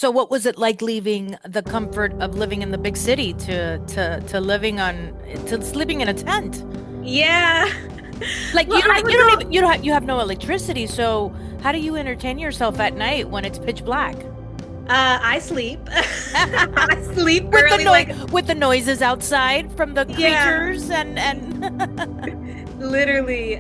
So what was it like leaving the comfort of living in the big city to living on to living in a tent? Yeah. Like Well, I you was don't all even you have no electricity, so how do you entertain yourself at night when it's pitch black? I sleep. I sleep With the early like with the noises outside from the yeah, creatures and literally.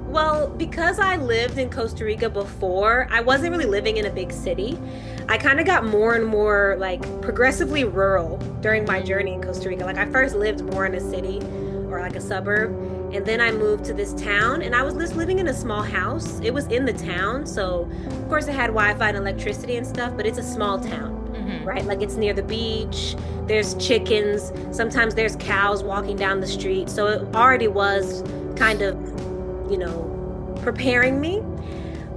Well, because I lived in Costa Rica before, I wasn't really living in a big city. I kind of got more and more like progressively rural during my journey in Costa Rica. Like I first lived more in a city or like a suburb, and then I moved to this town and I was just living in a small house. It was in the town, so of course it had Wi-Fi and electricity and stuff, but it's a small town. Mhm. Right? Like it's near the beach. There's chickens. Sometimes there's cows walking down the street. So it already was kind of, preparing me.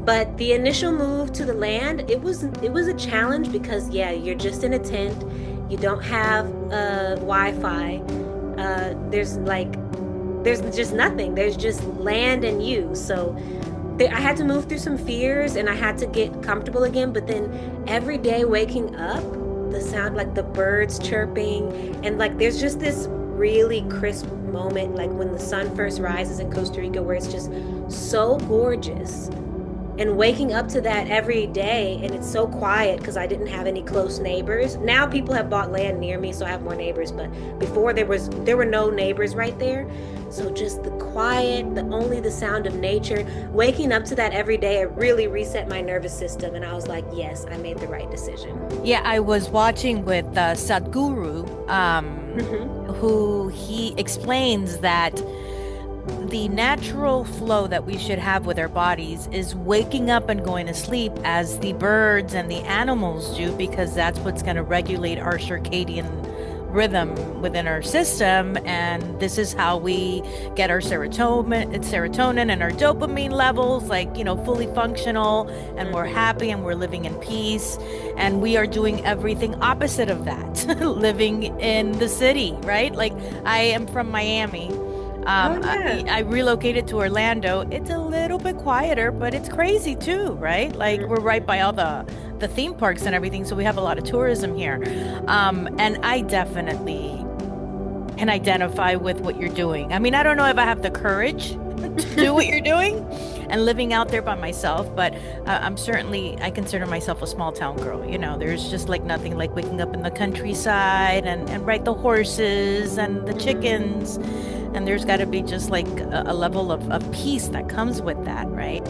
But the initial move to the land, it was a challenge because yeah, you're just in a tent. You don't have Wi-Fi. There's just nothing. There's just land and you. So I had to move through some fears and I had to get comfortable again. But then every day waking up, the sound like the birds chirping, and like there's just this really crisp moment, like when the sun first rises in Costa Rica, where it's just so gorgeous. And waking up to that every day, and it's so quiet because I didn't have any close neighbors. Now people have bought land near me, so I have more neighbors, but before there were no neighbors right there. So just the quiet, the sound of nature, waking up to that every day, it really reset my nervous system, and I was like, yes, I made the right decision. Yeah, I was watching with Sadhguru, Hmm. who he explains that the natural flow that we should have with our bodies is waking up and going to sleep as the birds and the animals do, because that's what's going to regulate our circadian rhythm within our system. And this is how we get our serotonin and our dopamine levels, like, fully functional, and we're Hmm. happy and we're living in peace. And we are doing everything opposite of that, living in the city, right? Like, I am from Miami. Oh yeah. I relocated to Orlando. It's a little bit quieter, but it's crazy too, right? Like we're right by all the theme parks and everything, so we have a lot of tourism here. And I definitely can identify with what you're doing. I mean, I don't know if I have the courage to do what you're doing and living out there by myself, but I consider myself a small town girl. There's just like nothing like waking up in the countryside and right, the horses and the Hmm. chickens. And there's got to be just like a level of peace that comes with that, right?